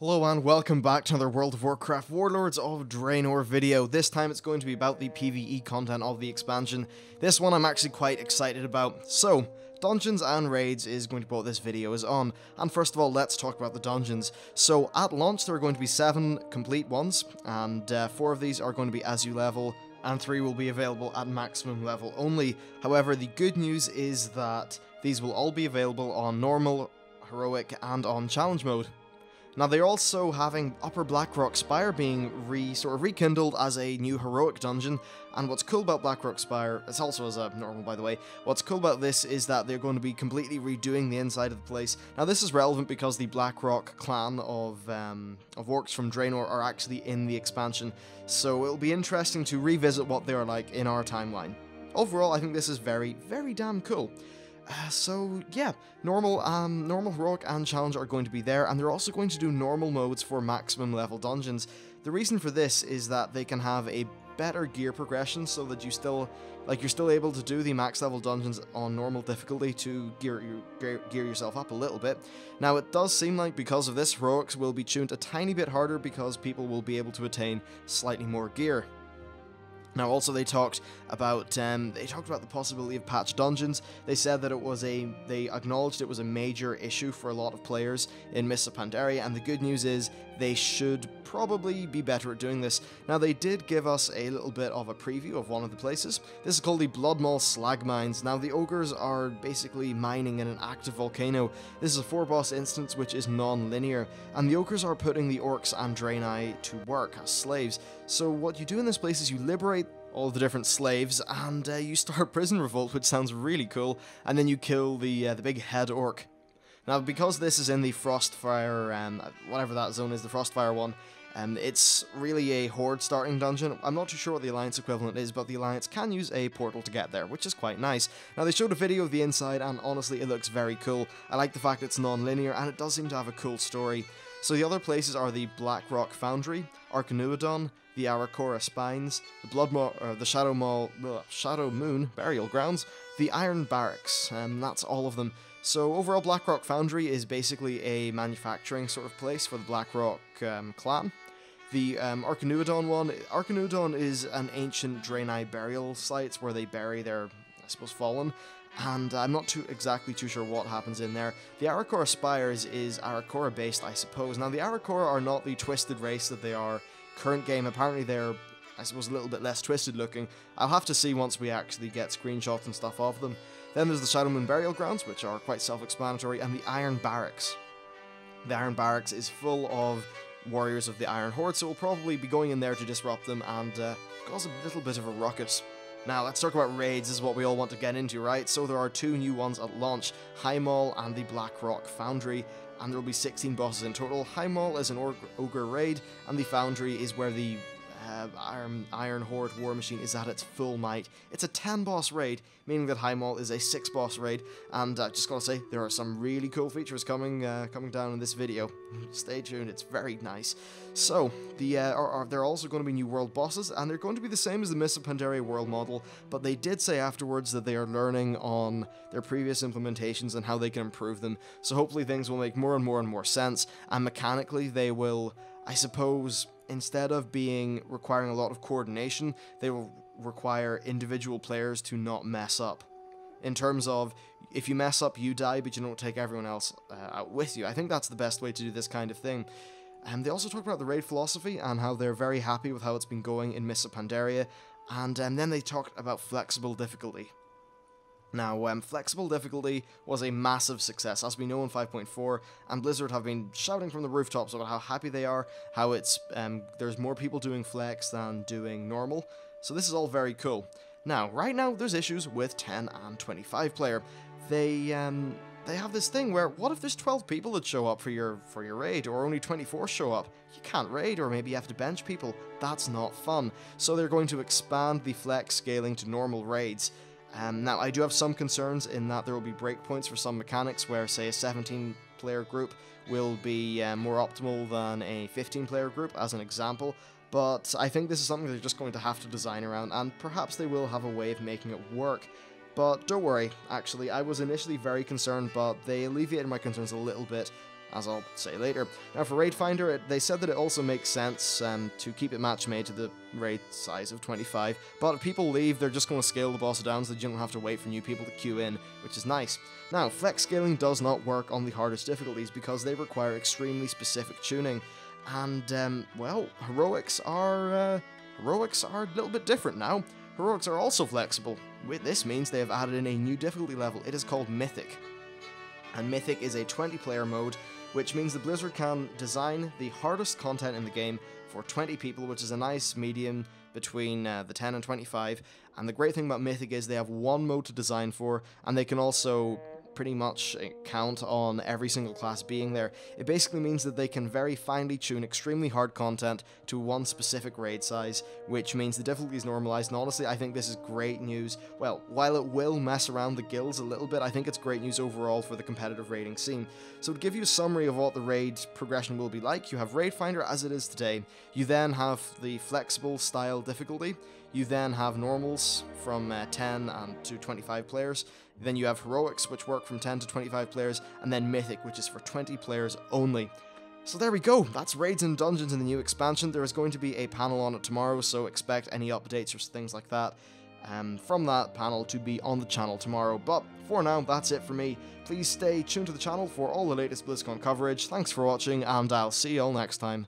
Hello and welcome back to another World of Warcraft Warlords of Draenor video. This time it's going to be about the PvE content of the expansion. This one I'm actually quite excited about. So, Dungeons and Raids is going to be what this video is on. And first of all, let's talk about the dungeons. So, at launch there are going to be 7 complete ones, and 4 of these are going to be as you level, and 3 will be available at maximum level only. However, the good news is that these will all be available on normal, heroic, and on challenge mode. Now, they're also having Upper Blackrock Spire being rekindled as a new heroic dungeon, and what's cool about Blackrock Spire, it's also as a normal by the way, what's cool about this is that they're going to be completely redoing the inside of the place. Now, this is relevant because the Blackrock clan of orcs from Draenor are actually in the expansion, so it'll be interesting to revisit what they're like in our timeline. Overall, I think this is very, very damn cool. So yeah, normal, heroic and challenge are going to be there, and they're also going to do normal modes for maximum level dungeons. The reason for this is that they can have a better gear progression, so that you're still able to do the max level dungeons on normal difficulty to gear yourself up a little bit. Now, it does seem like because of this, heroics will be tuned a tiny bit harder because people will be able to attain slightly more gear. Now, also they talked about the possibility of patched dungeons. They said that they acknowledged it was a major issue for a lot of players in Mists of Pandaria, and the good news is they should probably be better at doing this. Now, they did give us a little bit of a preview of one of the places. This is called the Bloodmaw Slag Mines. Now, the ogres are basically mining in an active volcano. This is a 4-boss instance which is non-linear, and the ogres are putting the orcs and Draenei to work as slaves. So what you do in this place is you liberate all the different slaves, and you start a prison revolt, which sounds really cool, and then you kill the big head orc. Now, because this is in the Frostfire, whatever that zone is, the Frostfire one, it's really a horde starting dungeon. I'm not too sure what the Alliance equivalent is, but the Alliance can use a portal to get there, which is quite nice. Now, they showed a video of the inside, and honestly, it looks very cool. I like the fact it's non-linear, and it does seem to have a cool story. So the other places are the Blackrock Foundry, Arcanuodon, the Arakora Spines, the Shadow Moon Burial Grounds, the Iron Barracks, and that's all of them. So overall, Blackrock Foundry is basically a manufacturing sort of place for the Blackrock clan. The Arcanuodon one, Arcanuodon is an ancient Draenei burial site where they bury their, I suppose, fallen, and I'm not exactly too sure what happens in there. The Arakora Spires is Arakora based, I suppose. Now, the Arakora are not the twisted race that they are current game. Apparently they're, I suppose, a little bit less twisted looking. I'll have to see once we actually get screenshots and stuff of them. Then there's the Shadow Moon Burial Grounds, which are quite self-explanatory, and the Iron Barracks. The Iron Barracks is full of warriors of the Iron Horde, so we'll probably be going in there to disrupt them and cause a little bit of a ruckus. Now, let's talk about raids. This is what we all want to get into, right? So there are 2 new ones at launch, High Maul and the Blackrock Foundry, and there will be 16 bosses in total. High Maul is an ogre raid, and the Foundry is where the Iron Horde war machine is at its full might. It's a 10-boss raid, meaning that High Maul is a 6-boss raid, and just gotta say, there are some really cool features coming down in this video. Stay tuned, it's very nice. So, there are also going to be new world bosses, and they're going to be the same as the Mists of Pandaria world model, but they did say afterwards that they are learning on their previous implementations and how they can improve them, so hopefully things will make more and more sense, and mechanically they will, I suppose, instead of requiring a lot of coordination, they will require individual players to not mess up. In terms of, if you mess up, you die, but you don't take everyone else out with you. I think that's the best way to do this kind of thing. They also talk about the raid philosophy and how they're very happy with how it's been going in Mists of Pandaria, and then they talked about flexible difficulty. Now, flexible difficulty was a massive success, as we know in 5.4, and Blizzard have been shouting from the rooftops about how happy they are, how it's there's more people doing flex than doing normal, so this is all very cool. Now, right now, there's issues with 10 and 25 player. They have this thing where, what if there's 12 people that show up for your raid, or only 24 show up? You can't raid, or maybe you have to bench people. That's not fun. So they're going to expand the flex scaling to normal raids. Now, I do have some concerns in that there will be breakpoints for some mechanics where, say, a 17-player group will be more optimal than a 15-player group, as an example, but I think this is something they're just going to have to design around, and perhaps they will have a way of making it work. But don't worry, actually, I was initially very concerned, but they alleviated my concerns a little bit, as I'll say later. Now for Raid Finder, they said that it also makes sense to keep it match made to the raid size of 25, but if people leave, they're just going to scale the boss down so that you don't have to wait for new people to queue in, which is nice. Now, flex scaling does not work on the hardest difficulties because they require extremely specific tuning, and, well, heroics are a little bit different now. Heroics are also flexible. This means they have added in a new difficulty level. It is called Mythic. And Mythic is a 20-player mode, which means the Blizzard can design the hardest content in the game for 20 people, which is a nice medium between the 10 and 25. And the great thing about Mythic is they have one mode to design for, and they can also pretty much count on every single class being there. It basically means that they can very finely tune extremely hard content to one specific raid size, which means the difficulty is normalized, and honestly, I think this is great news. Well, while it will mess around the guilds a little bit, I think it's great news overall for the competitive raiding scene. So to give you a summary of what the raid progression will be like, you have Raid Finder as it is today, you then have the flexible style difficulty, you then have normals from 10 and to 25 players, then you have heroics, which work from 10 to 25 players, and then mythic, which is for 20 players only. So there we go, that's raids and dungeons in the new expansion. There is going to be a panel on it tomorrow, so expect any updates or things like that from that panel to be on the channel tomorrow. But for now, that's it for me. Please stay tuned to the channel for all the latest BlizzCon coverage. Thanks for watching, and I'll see you all next time.